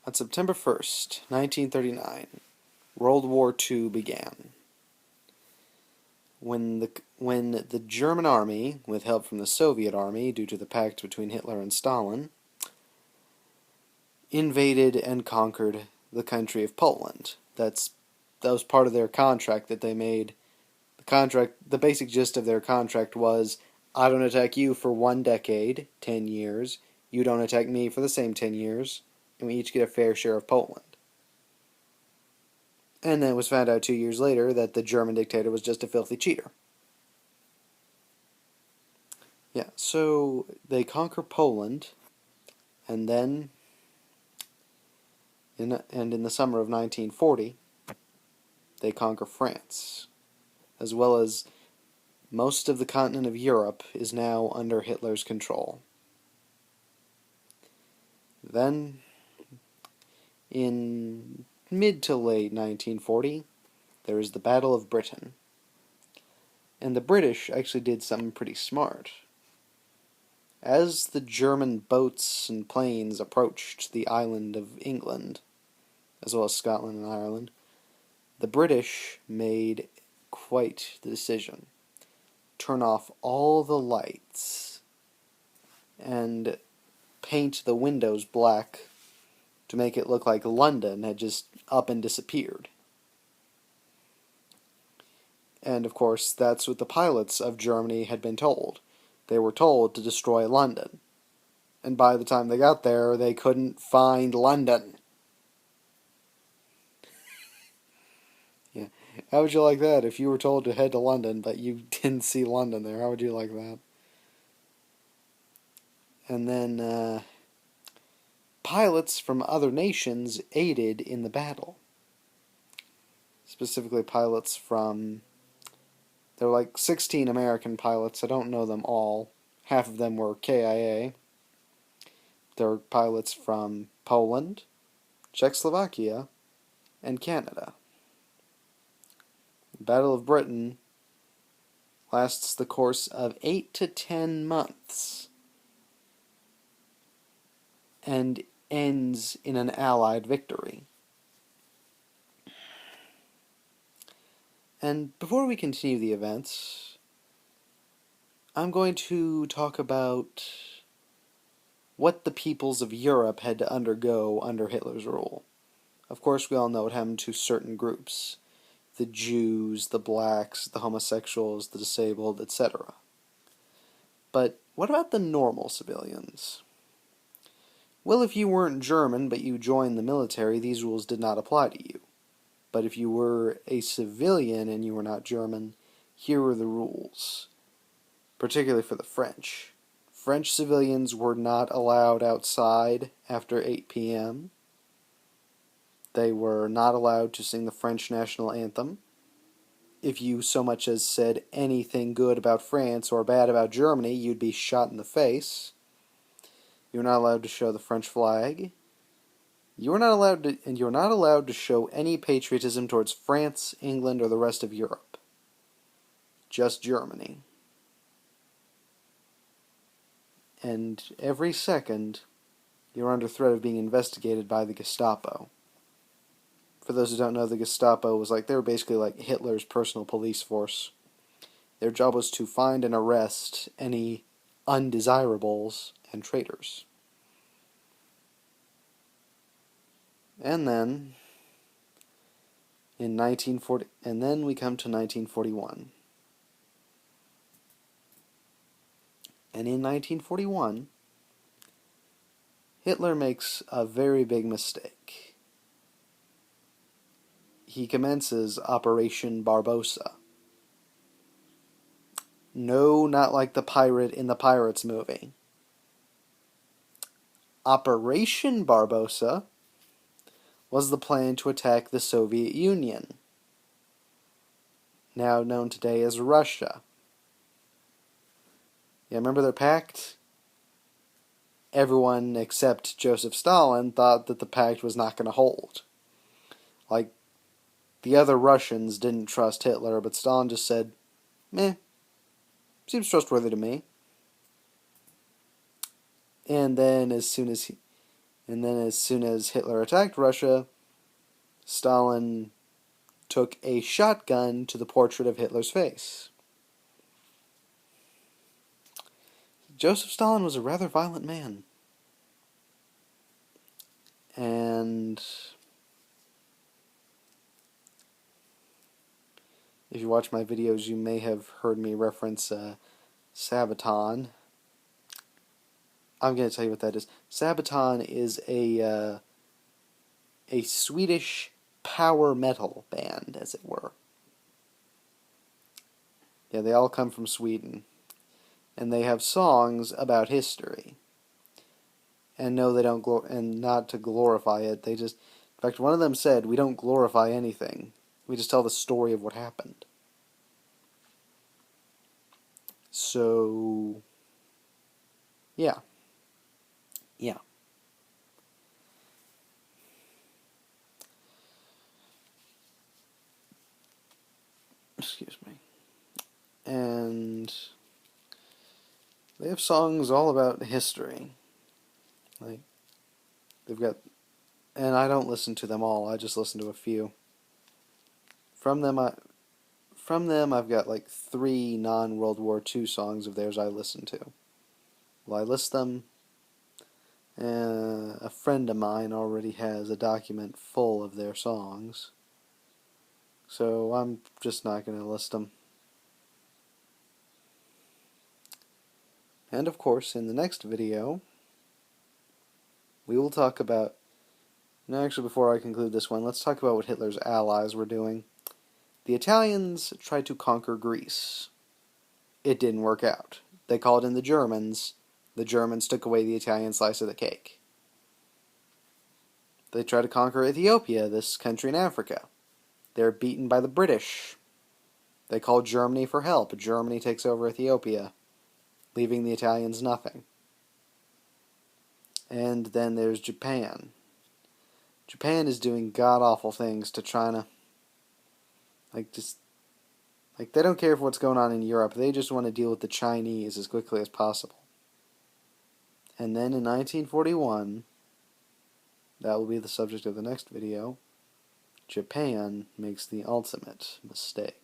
On September 1st, 1939, World War II began. When the German army, with help from the Soviet army due to the pact between Hitler and Stalin, invaded and conquered the country of Poland. That was part of their contract that they made. The basic gist of their contract was, I don't attack you for 1 decade, 10 years, you don't attack me for the same 10 years, and we each get a fair share of Poland. And then it was found out 2 years later that the German dictator was just a filthy cheater. Yeah, so they conquer Poland, and then, in the summer of 1940, they conquer France, as well as most of the continent of Europe is now under Hitler's control. Then, in mid to late 1940, there is the Battle of Britain. And the British actually did something pretty smart. As the German boats and planes approached the island of England, as well as Scotland and Ireland, the British made quite the decision. Turn off all the lights and paint the windows black to make it look like London had just up and disappeared. And of course, that's what the pilots of Germany had been told. They were told to destroy London. And by the time they got there, they couldn't find London. Yeah. How would you like that if you were told to head to London, but you didn't see London there? How would you like that? And then pilots from other nations aided in the battle. Specifically pilots from... There were like 16 American pilots. I don't know them all. Half of them were KIA. There were pilots from Poland, Czechoslovakia, and Canada. The Battle of Britain lasts the course of 8 to 10 months and ends in an Allied victory. And before we continue the events, I'm going to talk about what the peoples of Europe had to undergo under Hitler's rule. Of course, we all know what happened to certain groups. The Jews, the blacks, the homosexuals, the disabled, etc. But what about the normal civilians? Well, if you weren't German but you joined the military, these rules did not apply to you. But if you were a civilian and you were not German, here were the rules, particularly for the French. French civilians were not allowed outside after 8 p.m. They were not allowed to sing the French national anthem. If you so much as said anything good about France or bad about Germany, you'd be shot in the face. You were not allowed to show the French flag. You're not allowed to show any patriotism towards France, England, or the rest of Europe. Just Germany. And every second, you're under threat of being investigated by the Gestapo. For those who don't know, the Gestapo was they were basically like Hitler's personal police force. Their job was to find and arrest any undesirables and traitors. And then we come to 1941. And in 1941, Hitler makes a very big mistake. He commences Operation Barbarossa. No, not like the pirate in the Pirates movie. Operation Barbarossa was the plan to attack the Soviet Union, now known today as Russia. Yeah, remember their pact? Everyone except Joseph Stalin thought that the pact was not going to hold. The other Russians didn't trust Hitler, but Stalin just said, meh, seems trustworthy to me. And then as soon as And then as soon as Hitler attacked Russia, Stalin took a shotgun to the portrait of Hitler's face. Joseph Stalin was a rather violent man. And if you watch my videos, you may have heard me reference Sabaton. I'm going to tell you what that is. Sabaton is a Swedish power metal band, as it were. Yeah, they all come from Sweden. And they have songs about history. And no, they don't and not to glorify it. They just, in fact, one of them said, "We don't glorify anything. We just tell the story of what happened." So, yeah. Yeah. Excuse me. And they have songs all about history. Like, they've got, and I don't listen to them all. I just listen to a few. From them, I've got like 3 non-World War II songs of theirs I listen to. Well, I list them. A friend of mine already has a document full of their songs, so I'm just not going to list them. And of course, in the next video, we will talk about... No, actually, before I conclude this one, let's talk about what Hitler's allies were doing. The Italians tried to conquer Greece. It didn't work out. They called in the Germans. The Germans took away the Italian slice of the cake. They tried to conquer Ethiopia, this country in Africa. They're beaten by the British. They call Germany for help. Germany takes over Ethiopia, leaving the Italians nothing. And then there's Japan. Japan is doing god-awful things to China. They don't care for what's going on in Europe. They just want to deal with the Chinese as quickly as possible. And then in 1941, that will be the subject of the next video, Japan makes the ultimate mistake.